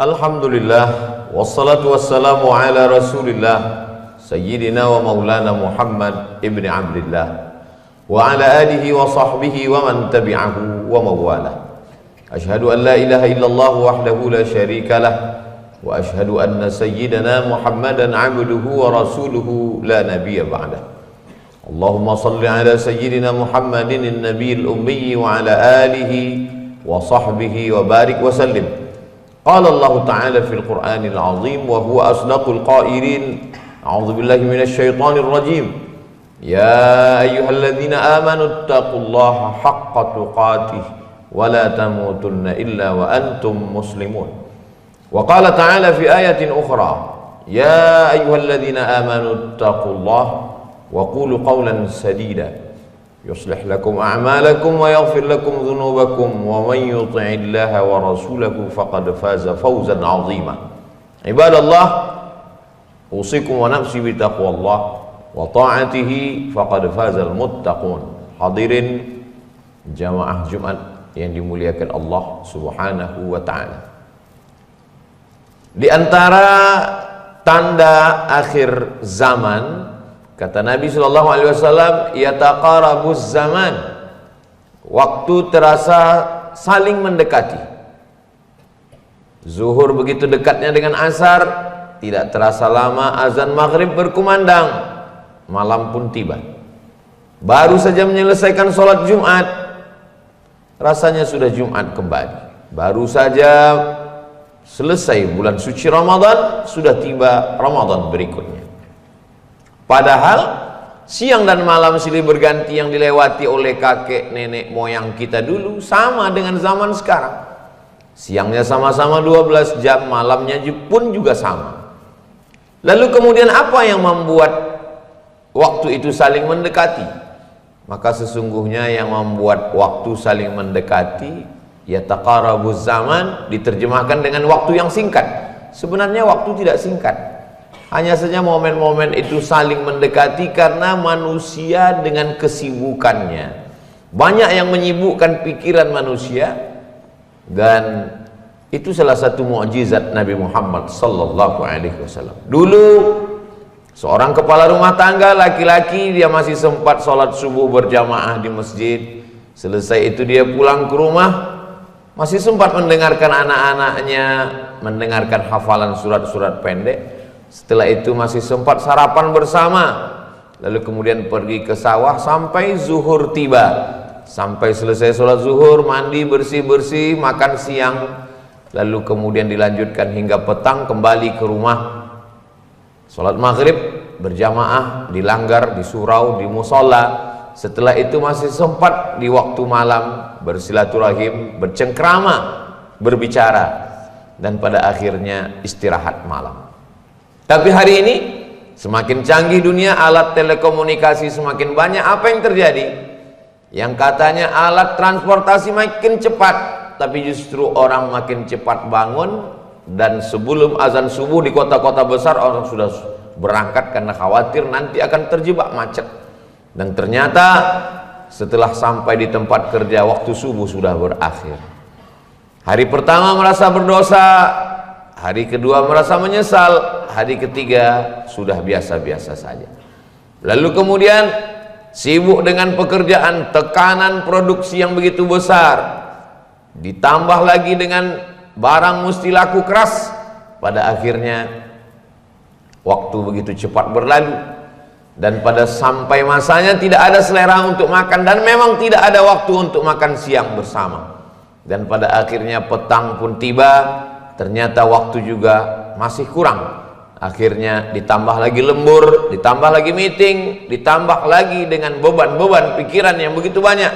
Alhamdulillah, wassalatu wassalamu ala rasulillah Sayyidina wa maulana Muhammad ibn Abdillah wa ala alihi wa sahbihi wa man tabi'ahu wa mawalah. Ashhadu an la ilaha illallah wahdahu la syarika lah wa ashhadu anna sayyidina Muhammadan abduhu wa rasuluhu la nabiyya ba'dah. Allahumma salli ala sayyidina Muhammadin an-nabiyil ummi wa ala alihi wa sahbihi wa barik wa sallim. Qala Allah Ta'ala fil Qur'anil Azim wa huwa asdaqul qa'ilin. A'udzu billahi minasy syaithanir rajim. Ya ayyuhalladzina amanu taqullaha haqqa tuqatih wa la tamutunna illa wa antum muslimun. Wa qala ta'ala fi ayatin ukhra, ya ayyuhalladzina amanu taqullaha wa qulu qawlan sadida yuslih lakum a'malakum wa yaghfir lakum dhunubakum wa man yuti'illaha wa rasulahu faqad faza fawzan 'azima. Ibadallah, usikum wa nafsi bi taqwallah wa ta'atihi faqad fazal muttaqun. Hadirin jamaah Jumat yang dimuliakan Allah Subhanahu wa taala. Di antara tanda akhir zaman, kata Nabi sallallahu alaihi wasallam, yataqarabuz zaman, waktu terasa saling mendekati. Zuhur begitu dekatnya dengan asar, tidak terasa lama azan maghrib berkumandang, malam pun tiba. Baru saja menyelesaikan sholat Jumat, rasanya sudah Jumat kembali. Baru saja selesai bulan suci Ramadan, sudah tiba Ramadan berikutnya. Padahal siang dan malam silih berganti yang dilewati oleh kakek nenek moyang kita dulu sama dengan zaman sekarang. Siangnya sama-sama 12 jam, malamnya pun juga sama. Lalu kemudian apa yang membuat waktu itu saling mendekati? Maka sesungguhnya yang membuat waktu saling mendekati, yataqarabuz zaman, diterjemahkan dengan waktu yang singkat. Sebenarnya waktu tidak singkat. Hanya saja momen-momen itu saling mendekati karena manusia dengan kesibukannya. Banyak yang menyibukkan pikiran manusia, dan itu salah satu mukjizat Nabi Muhammad sallallahu alaihi wasallam. Dulu seorang kepala rumah tangga laki-laki, dia masih sempat sholat subuh berjamaah di masjid. Selesai itu dia pulang ke rumah, masih sempat mendengarkan anak-anaknya mendengarkan hafalan surat-surat pendek. Setelah itu masih sempat sarapan bersama, lalu kemudian pergi ke sawah sampai zuhur tiba. Sampai selesai sholat zuhur, mandi, bersih-bersih, makan siang, lalu kemudian dilanjutkan hingga petang, kembali ke rumah. Sholat maghrib berjamaah, di langgar, di surau, di musola. Setelah itu masih sempat di waktu malam bersilaturahim, bercengkrama, berbicara, dan pada akhirnya istirahat malam. Tapi hari ini semakin canggih dunia, alat telekomunikasi semakin banyak. Apa yang terjadi? Yang katanya alat transportasi makin cepat, tapi justru orang makin cepat bangun, dan sebelum azan subuh di kota-kota besar orang sudah berangkat karena khawatir nanti akan terjebak macet. Dan ternyata setelah sampai di tempat kerja waktu subuh sudah berakhir. Hari pertama merasa berdosa, hari kedua merasa menyesal, hari ketiga sudah biasa-biasa saja. Lalu kemudian sibuk dengan pekerjaan, tekanan produksi yang begitu besar, ditambah lagi dengan barang mesti laku keras. Pada akhirnya waktu begitu cepat berlalu, dan pada sampai masanya tidak ada selera untuk makan, dan memang tidak ada waktu untuk makan siang bersama. Dan pada akhirnya petang pun tiba, ternyata waktu juga masih kurang. Akhirnya ditambah lagi lembur, ditambah lagi meeting, ditambah lagi dengan beban-beban pikiran yang begitu banyak.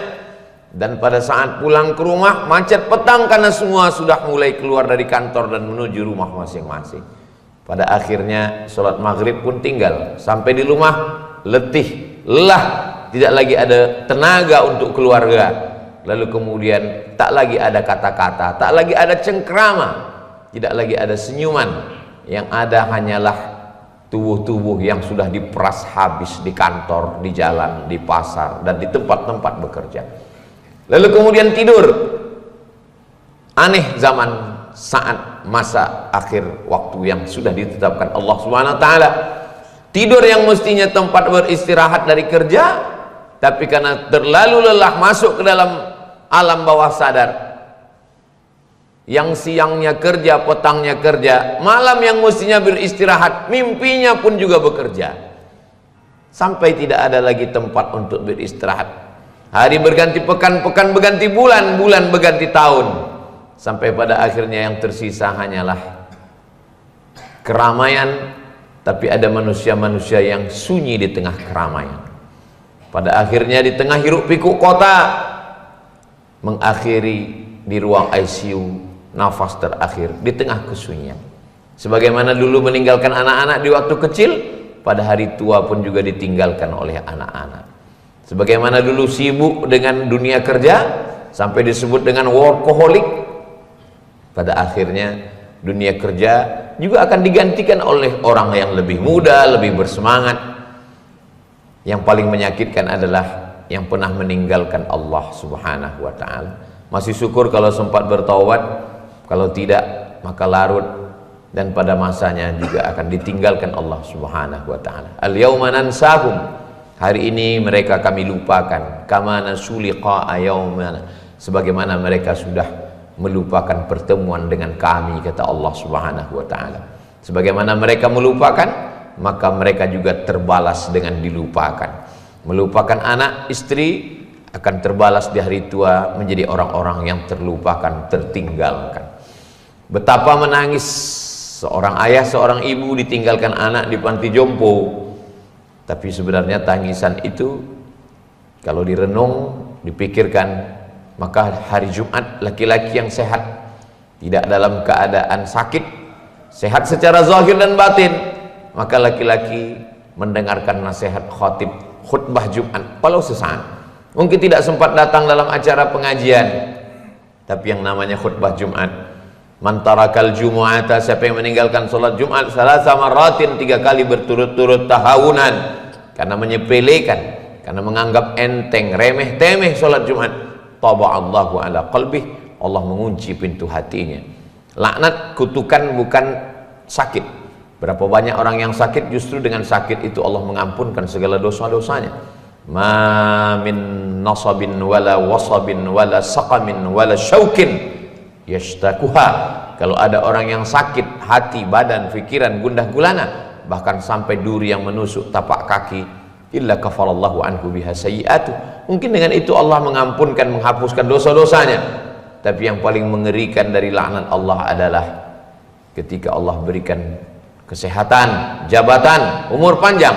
Dan pada saat pulang ke rumah macet petang karena semua sudah mulai keluar dari kantor dan menuju rumah masing-masing. Pada akhirnya sholat maghrib pun tinggal. Sampai di rumah letih, lelah, tidak lagi ada tenaga untuk keluarga. Lalu kemudian tak lagi ada kata-kata, tak lagi ada cengkrama, tidak lagi ada senyuman. Yang ada hanyalah tubuh-tubuh yang sudah diperas habis di kantor, di jalan, di pasar, dan di tempat-tempat bekerja. Lalu kemudian tidur. Aneh zaman saat masa akhir waktu yang sudah ditetapkan Allah Subhanahu wa taala. Tidur yang mestinya tempat beristirahat dari kerja, tapi karena terlalu lelah masuk ke dalam alam bawah sadar. Yang siangnya kerja, petangnya kerja, malam yang mestinya beristirahat, mimpinya pun juga bekerja. Sampai tidak ada lagi tempat untuk beristirahat. Hari berganti pekan, pekan berganti bulan, bulan berganti tahun. Sampai pada akhirnya yang tersisa hanyalah keramaian, tapi ada manusia-manusia yang sunyi di tengah keramaian. Pada akhirnya di tengah hiruk pikuk kota, mengakhiri di ruang ICU, nafas terakhir di tengah kesunyian. Sebagaimana dulu meninggalkan anak-anak di waktu kecil, pada hari tua pun juga ditinggalkan oleh anak-anak. Sebagaimana dulu sibuk dengan dunia kerja sampai disebut dengan workaholic, pada akhirnya dunia kerja juga akan digantikan oleh orang yang lebih muda, lebih bersemangat. Yang paling menyakitkan adalah yang pernah meninggalkan Allah Subhanahu wa taala. Masih syukur kalau sempat bertaubat, kalau tidak maka larut, dan pada masanya juga akan ditinggalkan Allah Subhanahu wa taala. Al-yauma nansahum, hari ini mereka kami lupakan, kama nasuliqa yaumana, sebagaimana mereka sudah melupakan pertemuan dengan kami, kata Allah Subhanahu wa taala. Sebagaimana mereka melupakan, maka mereka juga terbalas dengan dilupakan. Melupakan anak, istri, akan terbalas di hari tua menjadi orang-orang yang terlupakan, tertinggalkan. Betapa menangis seorang ayah, seorang ibu ditinggalkan anak di panti jompo. Tapi sebenarnya tangisan itu kalau direnung, dipikirkan, maka hari Jumat laki-laki yang sehat, tidak dalam keadaan sakit, sehat secara zahir dan batin, maka laki-laki mendengarkan nasihat khatib khutbah Jumat walau sesaat. Mungkin tidak sempat datang dalam acara pengajian, tapi yang namanya khutbah Jumat, man tarakal jumu'ata, siapa yang meninggalkan sholat Jumat salasa marratin, 3 kali berturut-turut, tahawunan, karena menyepelekan, karena menganggap enteng, remeh temeh sholat Jumat, taba'allahu ala qalbih, Allah mengunci pintu hatinya. Laknat, kutukan bukan sakit. Berapa banyak orang yang sakit, justru dengan sakit itu Allah mengampunkan segala dosa-dosanya. Ma min nasabin wala wasabin wala saqamin wala syaukin yashtakuha. Kalau ada orang yang sakit hati, badan, pikiran, gundah gulana, bahkan sampai duri yang menusuk tapak kaki, illa kafarallahu anhu biha sayyi'atu, mungkin dengan itu Allah mengampunkan, menghapuskan dosa-dosanya. Tapi yang paling mengerikan dari laknat Allah adalah ketika Allah berikan kesehatan, jabatan, umur panjang,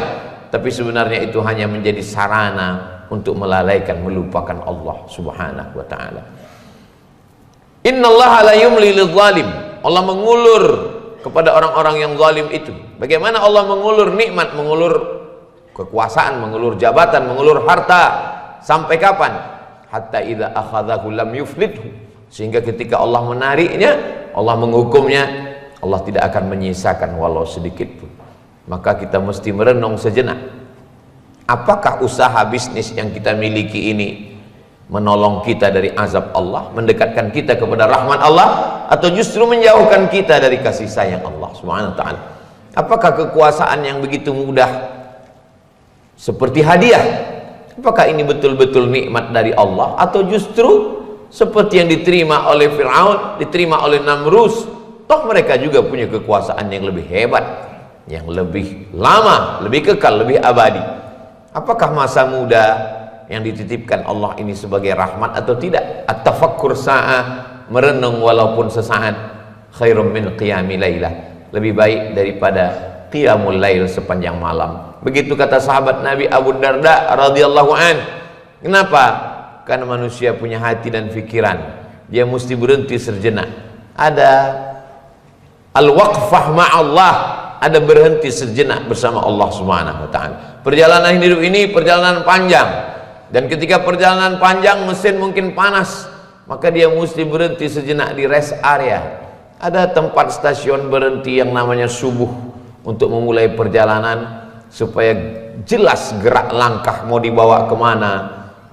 tapi sebenarnya itu hanya menjadi sarana untuk melalaikan, melupakan Allah Subhanahu wa taala. Innallaha la yumli lidzalim, Allah mengulur kepada orang-orang yang zalim itu. Bagaimana Allah mengulur nikmat, mengulur kekuasaan, mengulur jabatan, mengulur harta, sampai kapan? Hatta idza akhadhahu lam yuflithu, sehingga ketika Allah menariknya, Allah menghukumnya, Allah tidak akan menyisakan walau sedikit pun. Maka kita mesti merenung sejenak, apakah usaha bisnis yang kita miliki ini menolong kita dari azab Allah, mendekatkan kita kepada rahmat Allah, atau justru menjauhkan kita dari kasih sayang Allah Subhanahu wa taala? Apakah kekuasaan yang begitu mudah seperti hadiah, apakah ini betul-betul nikmat dari Allah, atau justru seperti yang diterima oleh Fir'aun, diterima oleh Namrus? Toh mereka juga punya kekuasaan yang lebih hebat, yang lebih lama, lebih kekal, lebih abadi. Apakah masa muda yang dititipkan Allah ini sebagai rahmat atau tidak? At-tafakkur sa'ah, merenung walaupun sesaat, khairum min qiyami lailah, lebih baik daripada qiyamul lail sepanjang malam. Begitu kata sahabat Nabi Abu Darda radhiyallahu an. Kenapa? Karena manusia punya hati dan pikiran, dia mesti berhenti sejenak. Ada al-waqfah ma'allah, ada berhenti sejenak bersama Allah Subhanahu wa taala. Perjalanan hidup ini perjalanan panjang, dan ketika perjalanan panjang mesin mungkin panas, maka dia mesti berhenti sejenak di rest area. Ada tempat stasiun berhenti yang namanya subuh untuk memulai perjalanan, supaya jelas gerak langkah mau dibawa kemana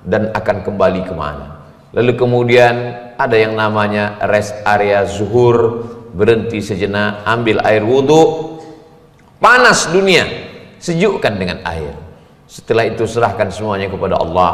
dan akan kembali kemana. Lalu kemudian ada yang namanya rest area zuhur, berhenti sejenak, ambil air wudhu. Panas dunia, sejukkan dengan air. Setelah itu serahkan semuanya kepada Allah.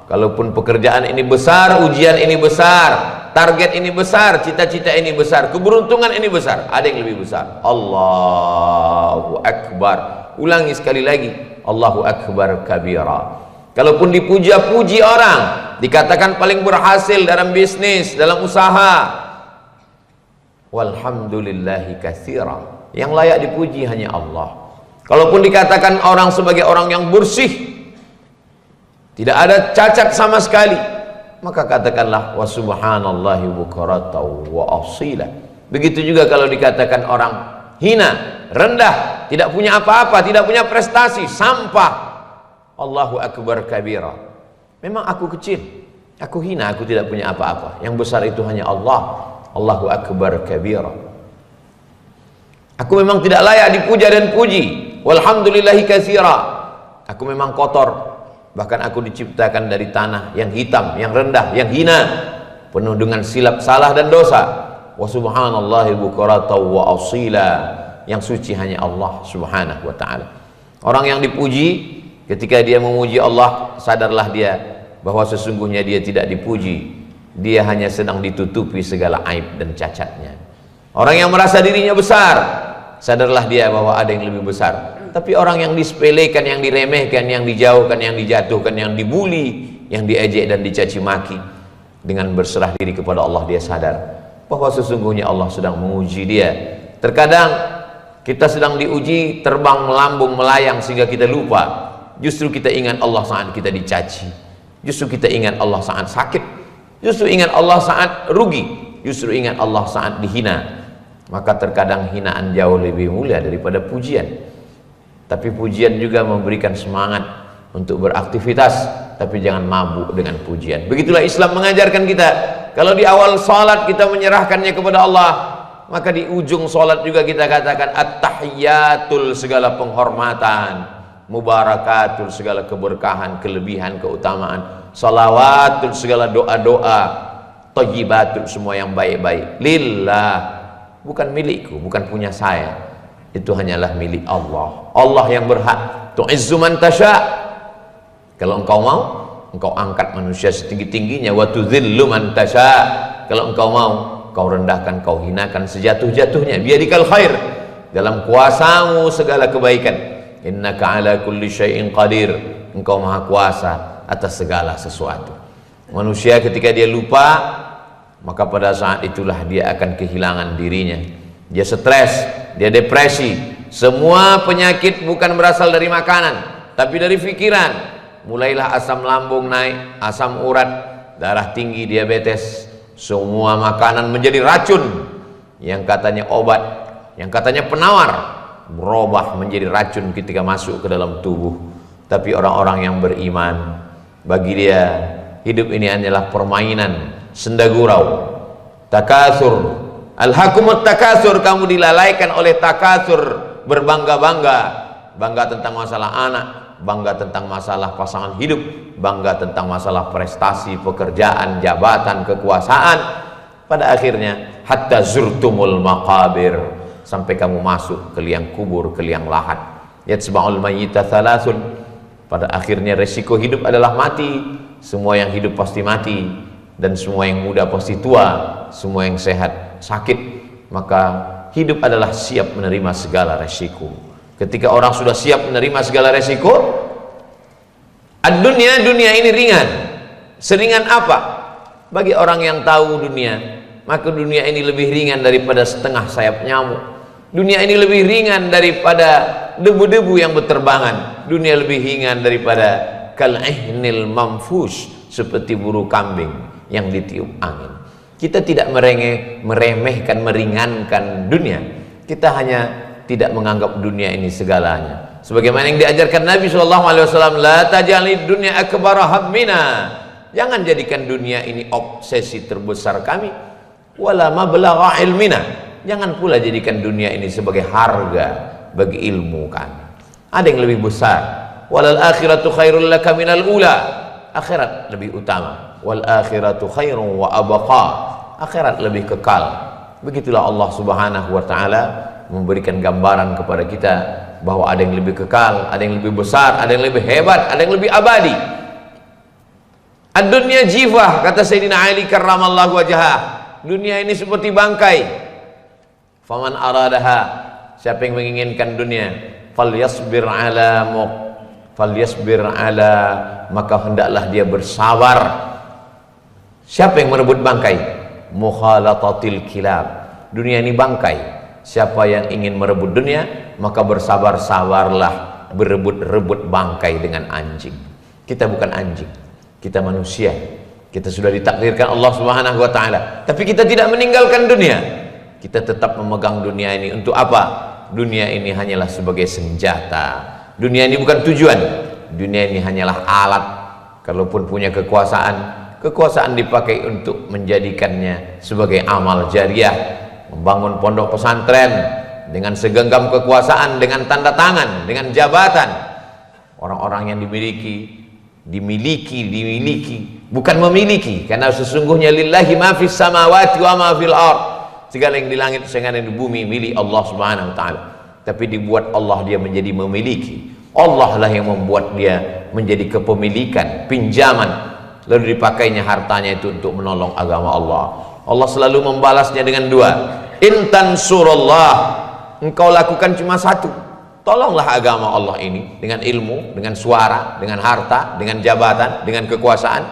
Kalaupun pekerjaan ini besar, ujian ini besar, target ini besar, cita-cita ini besar, keberuntungan ini besar, ada yang lebih besar. Allahu Akbar. Ulangi sekali lagi, Allahu Akbar kabira. Kalaupun dipuja-puji orang, dikatakan paling berhasil dalam bisnis, dalam usaha, walhamdulillahi katsira. Yang layak dipuji hanya Allah. Kalaupun dikatakan orang sebagai orang yang bersih, tidak ada cacat sama sekali, maka katakanlah wa subhanallahi bukaratan wa asila. Begitu juga kalau dikatakan orang hina, rendah, tidak punya apa-apa, tidak punya prestasi, sampah, Allahu Akbar kabira. Memang aku kecil, aku hina, aku tidak punya apa-apa. Yang besar itu hanya Allah. Allahu Akbar kabira. Aku memang tidak layak dipuja dan puji. Walhamdulillahi katsira. Aku memang kotor. Bahkan aku diciptakan dari tanah yang hitam, yang rendah, yang hina, penuh dengan silap, salah dan dosa. Wa subhanallahi bukaratan wa asila. Yang suci hanya Allah subhanahu wa ta'ala. Orang yang dipuji, ketika dia memuji Allah, sadarlah dia bahwa sesungguhnya dia tidak dipuji. Dia hanya sedang ditutupi segala aib dan cacatnya. Orang yang merasa dirinya besar, sadarlah dia bahwa ada yang lebih besar. Tapi orang yang disepelekan, yang diremehkan, yang dijauhkan, yang dijatuhkan, yang dibuli, yang diejek dan dicaci maki, dengan berserah diri kepada Allah, dia sadar bahwa sesungguhnya Allah sedang menguji dia. Terkadang kita sedang diuji, terbang, melambung, melayang sehingga kita lupa. Justru kita ingat Allah saat kita dicaci, justru kita ingat Allah saat sakit, justru ingat Allah saat rugi, justru ingat Allah saat dihina. Maka terkadang hinaan jauh lebih mulia daripada pujian. Tapi pujian juga memberikan semangat untuk beraktivitas, tapi jangan mabuk dengan pujian. Begitulah Islam mengajarkan kita. Kalau di awal salat kita menyerahkannya kepada Allah, maka di ujung salat juga kita katakan at-tahiyyatul, segala penghormatan, mubarakatul, segala keberkahan, kelebihan, keutamaan, salawatul, segala doa-doa, thayyibatul, semua yang baik-baik, lillah, bukan milikku, bukan punya saya, itu hanyalah milik Allah. Allah yang berhak. Tu'izzu man tasya, kalau engkau mau, engkau angkat manusia setinggi-tingginya. Wa tudzillu man tasya, kalau engkau mau, kau rendahkan, kau hinakan sejatuh-jatuhnya. Biyadikal khair, dalam kuasamu segala kebaikan. Innaka ala kulli syai'in qadir, engkau maha kuasa atas segala sesuatu. Manusia ketika dia lupa, maka pada saat itulah dia akan kehilangan dirinya. Dia stres, dia depresi. Semua penyakit bukan berasal dari makanan, tapi dari pikiran. Mulailah asam lambung naik, asam urat, darah tinggi, diabetes. Semua makanan menjadi racun. Yang katanya obat, yang katanya penawar, berubah menjadi racun ketika masuk ke dalam tubuh. Tapi orang-orang yang beriman, bagi dia hidup ini hanyalah permainan, senda gurau, takatsur, alhaqumut takatsur, kamu dilalaikan oleh takatsur, berbangga-bangga, bangga tentang masalah anak, bangga tentang masalah pasangan hidup, bangga tentang masalah prestasi, pekerjaan, jabatan, kekuasaan. Pada akhirnya hatta zurtumul maqabir, sampai kamu masuk ke liang kubur, ke liang lahat. Yatsba'ul mayyita thalathun, pada akhirnya resiko hidup adalah mati. Semua yang hidup pasti mati, dan semua yang muda pasti tua, semua yang sehat sakit. Maka hidup adalah siap menerima segala resiko. Ketika orang sudah siap menerima segala resiko, dunia ini ringan. Seringan apa? Bagi orang yang tahu dunia, maka dunia ini lebih ringan daripada setengah sayap nyamuk. Dunia ini lebih ringan daripada debu-debu yang berterbangan. Dunia lebih ringan daripada kal'ihnil manfush, seperti buru kambing yang ditiup angin. Kita tidak meremehkan, meringankan dunia. Kita hanya tidak menganggap dunia ini segalanya. Sebagaimana yang diajarkan Nabi SAW, la taj'alid dunya akbara hammina. Jangan jadikan dunia ini obsesi terbesar kami. Wala mablagha ilmina. Jangan pula jadikan dunia ini sebagai harga bagi ilmu kami. Ada yang lebih besar. Walal akhiratu khairul laka minal ula. Akhirat lebih utama. wal akhiratu khairun wa abqa. Akhirat lebih kekal. Begitulah Allah Subhanahu wa taala memberikan gambaran kepada kita bahwa ada yang lebih kekal, ada yang lebih besar, ada yang lebih hebat, ada yang lebih abadi. Ad-dunya jifah, kata Sayyidina Ali karramallahu wajhah. Dunia ini seperti bangkai. Faman aradaha, siapa yang menginginkan dunia, falyasbir ala, maka hendaklah dia bersabar. Siapa yang merebut bangkai? Mukhalatatil kilab. Dunia ini bangkai. Siapa yang ingin merebut dunia, maka bersabar-sabarlah berebut-rebut bangkai dengan anjing. Kita bukan anjing, kita manusia. Kita sudah ditakdirkan Allah Subhanahu wa taala, tapi kita tidak meninggalkan dunia. Kita tetap memegang dunia ini untuk apa? Dunia ini hanyalah sebagai senjata. Dunia ini bukan tujuan. Dunia ini hanyalah alat. Kalaupun punya kekuasaan, kekuasaan dipakai untuk menjadikannya sebagai amal jariah, membangun pondok pesantren dengan segenggam kekuasaan, dengan tanda tangan, dengan jabatan. Orang-orang yang dimiliki, bukan memiliki, karena sesungguhnya lillahi ma fis samawati wa ma fil ard. Segala yang di langit, segala yang di bumi milik Allah Subhanahu wa taala. Tapi dibuat Allah dia menjadi memiliki. Allah lah yang membuat dia menjadi kepemilikan, pinjaman. Lalu dipakainya hartanya itu untuk menolong agama Allah. Allah selalu membalasnya dengan dua. In tansurullah, engkau lakukan cuma satu, tolonglah agama Allah ini dengan ilmu, dengan suara, dengan harta, dengan jabatan, dengan kekuasaan.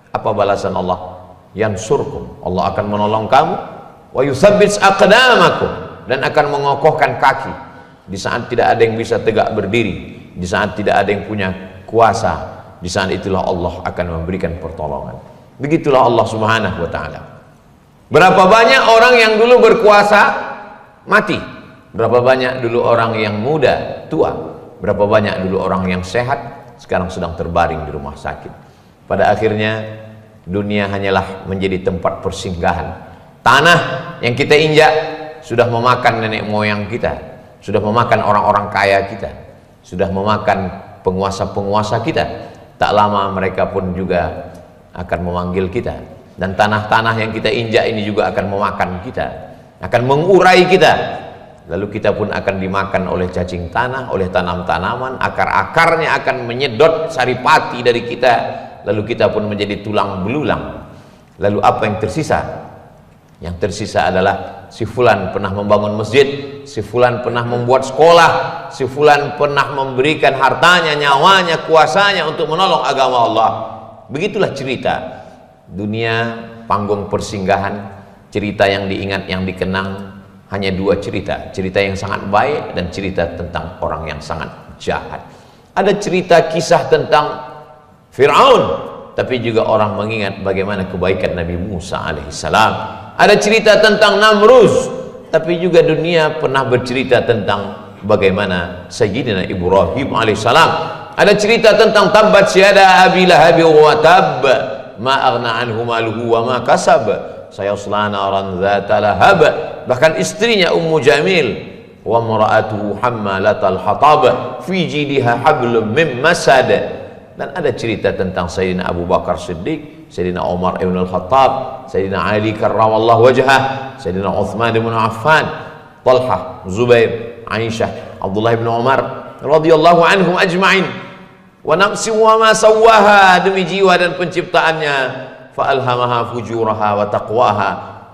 Apa balasan Allah? Yansurkum, Allah akan menolong kamu. Wa yutsabbits aqdamakum, dan akan mengokohkan kaki di saat tidak ada yang bisa tegak berdiri, di saat tidak ada yang punya kuasa. Di saat itulah Allah akan memberikan pertolongan. Begitulah Allah Subhanahu wa taala. Berapa banyak orang yang dulu berkuasa mati? Berapa banyak dulu orang yang muda tua? Berapa banyak dulu orang yang sehat sekarang sedang terbaring di rumah sakit? Pada akhirnya dunia hanyalah menjadi tempat persinggahan. Tanah yang kita injak sudah memakan nenek moyang kita, sudah memakan orang-orang kaya kita, sudah memakan penguasa-penguasa kita. Tak lama mereka pun juga akan memanggil kita, dan tanah-tanah yang kita injak ini juga akan memakan kita, akan mengurai kita. Lalu kita pun akan dimakan oleh cacing tanah, oleh tanam-tanaman, akar-akarnya akan menyedot saripati dari kita, lalu kita pun menjadi tulang belulang. Lalu apa yang tersisa? Yang tersisa adalah si fulan pernah membangun masjid, si fulan pernah membuat sekolah, si fulan pernah memberikan hartanya, nyawanya, kuasanya untuk menolong agama Allah. Begitulah cerita dunia, panggung persinggahan. Cerita yang diingat, yang dikenang hanya dua cerita, cerita yang sangat baik dan cerita tentang orang yang sangat jahat. Ada cerita kisah tentang Fir'aun, tapi juga orang mengingat bagaimana kebaikan Nabi Musa alaihissalam. Ada cerita tentang Namruz, tapi juga dunia pernah bercerita tentang bagaimana Sayyidina Ibrahim alaihissalam. Ada cerita tentang tabbat syada abi lahab wa tab, ma aghna anhu maluhu wa ma kasab, sayasla naran dzata lahab. Bahkan istrinya Ummu Jamil, wa mar'atuhu hammalatal hatab, fi jidha hablum min masad. Dan ada cerita tentang Sayyidina Abu Bakar Siddiq, Sayyidina Umar ibn al-Khattab, Sayyidina Ali karramallahu wajhah, Sayyidina Uthman ibn Affan, Talha, Zubair, Aisyah, Abdullah ibn Umar radhiyallahu anhum ajma'in. Wa nafsi wa ma sawwaha, demi jiwa dan penciptaannya, fa alhamaha fujuraha wa taqwaha.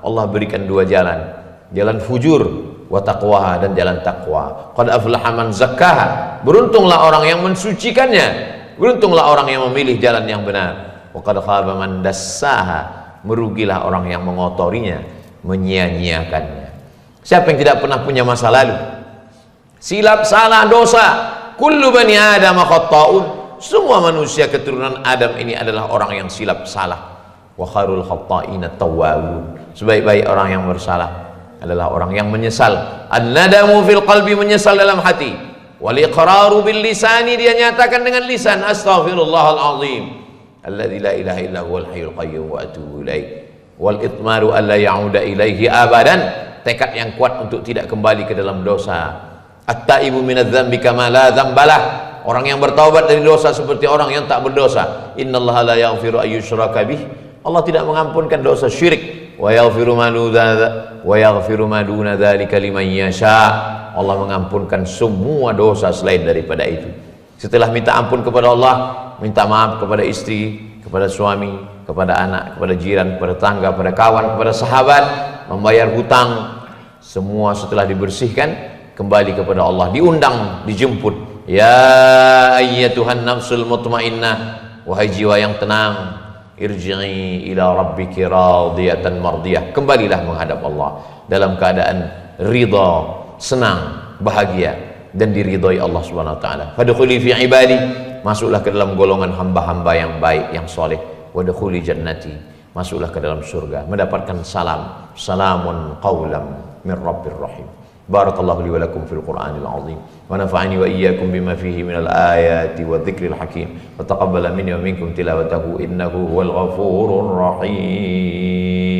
Allah berikan dua jalan, jalan fujur wa taqwaha, dan jalan taqwa. Qad aflaha man zakkaha, beruntunglah orang yang mensucikannya, beruntunglah orang yang memilih jalan yang benar. Wa qad khaba man dassaha, merugilah orang yang mengotorinya, menyia-nyiakannya. Siapa yang tidak pernah punya masa lalu? Silap, salah, dosa. Kullu bani Adam khata'un, semua manusia keturunan Adam ini adalah orang yang silap, salah. Wa khairul khata'ina tawwabun, sebaik-baik orang yang bersalah adalah orang yang menyesal. An-nadamu fil qalbi, menyesal dalam hati. Wal iqraru bil lisani, dia nyatakan dengan lisan, astaghfirullahal azim alladzi la ilaha illa huwal hayyul qayyum wa atubu ilaih. Wal itmaru alla ya'uda ilaihi abadan, tekad yang kuat untuk tidak kembali ke dalam dosa. At-taibu minadz dzambi kama la dzambalah, Orang yang bertaubat dari dosa seperti orang yang tak berdosa. Innallaha la yaghfiru ayyushraka bih. Allah tidak mengampunkan dosa syirik. Wa yaghfiru ma duna dzalika liman yasha. Allah mengampunkan semua dosa selain daripada itu. Setelah minta ampun kepada Allah, minta maaf kepada istri, kepada suami, kepada anak, kepada jiran, kepada tetangga, kepada kawan, kepada sahabat, membayar hutang, semua setelah dibersihkan, kembali kepada Allah, diundang, dijemput. Ya ayyatuhan nafsul mutmainnah, wahai jiwa yang tenang, irji'i ila rabbiki radiyatan mardiyah, kembalilah menghadap Allah dalam keadaan ridha, senang, bahagia dan diridhoi Allah Subhanahu wa taala. Fadkhuli fi ibadi, masuklah ke dalam golongan hamba-hamba yang baik, yang soleh. Wadkhuli jannati, masuklah ke dalam surga, mendapatkan salam, salamun qaulam min rabbir rahim. Barakallahu li wa lakum fil Qur'anil azim wa nafa'ani wa iyyakum bima fihi minal ayati wa dzikril hakim wa taqabbala minni wa minkum tilawatahu innahu huwal ghafurur rahim.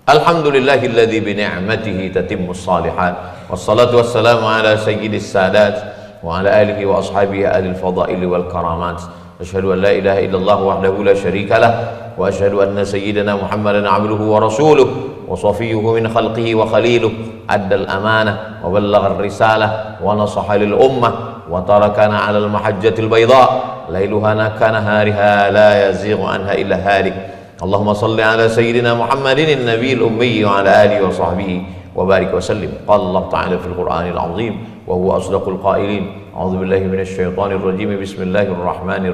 Alhamdulillahilladzi bi ni'matihi tatimmus shalihat wassalatu wassalamu ala sayyidis sadat wa ala alihi wa ashabihi alil fadaili wal karamat. Asyhadu an la ilaha illallah wahdahu la syarika lah wa asyhadu anna sayyidana Muhammadan abduhu wa rasuluh wa safiyyuhu min khalqihi wa khaliluh. Addal amanah wa ballagha ar-risalah wa nasaha lil ummah wa tarakana 'alal mahajjatil bayda lailuha kanahariha la yazighu anha illa halik. Allahumma salli ala sayyidina Muhammadin an-nabiyil ummi wa ala alihi wa sahbihi wa barik wa sallim. Qala Allah ta'ala fil Qur'anil azim wa huwa asdaqul qailin. A'udzu billahi minasy syaithanir rajim. Bismillahir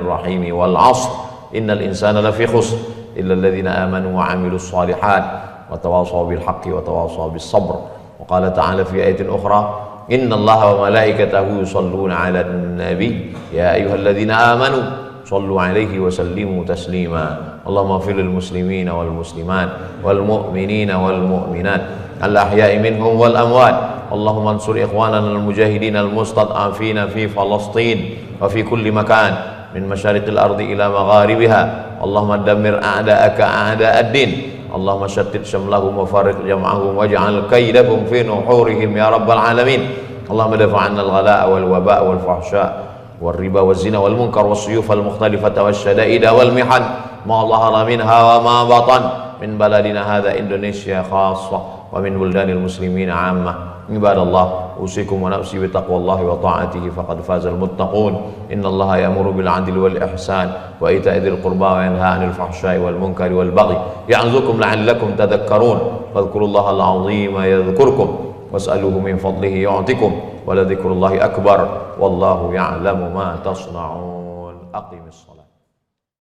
rahim. Wal 'ashr innal insana lafi khusr illa alladhina amanu wa 'amilus shalihat wa tawassaw bil haqqi wa tawassaw bis sabr. Wa qala ta'ala fi ayatin ukhra innallaha wa malaikatahu yusalluna 'alan nabi ya ayyuhalladzina amanu sallu 'alaihi wa sallimu taslima. Allahumma ighfir lil muslimina wal muslimat wal mu'minina wal mu'minat al ahya'i minhum wal amwat. Allahumma ansur ikhwanana al mujahidin al mustad'afina fi Falastin wa fi kulli makan min masyariqil ardi ila magharibiha. Allahumma dammir a'da'aka a'da'ad din. Allahumma shattit shamlahum wa farriq jam'ahum waj'al kaydahum fi nuhurihim ya rabbal alamin. Allahumma dafa'anna al ghala'a wal waba' wal fahsya' والربا والزنا والمنكر والسيوف المختلفة والشدائد والمحن ما ظهر منها وما بطن من بلدنا هذا إندونيسيا خاصة ومن بلدان المسلمين عامة. عباد الله أوصيكم ونفسي بتقوى الله وطاعته فقد فاز المتقون. إن الله يأمر بالعدل والإحسان وإيتاء ذي القربى وينهى عن الفحشاء والمنكر والبغي يعظكم لعلكم تذكرون. فاذكروا الله العظيم يذكركم واسألوه من فضله يعطكم ولذكر الله أكبر والله يعلم ما تصنعون. أقم الصلاة.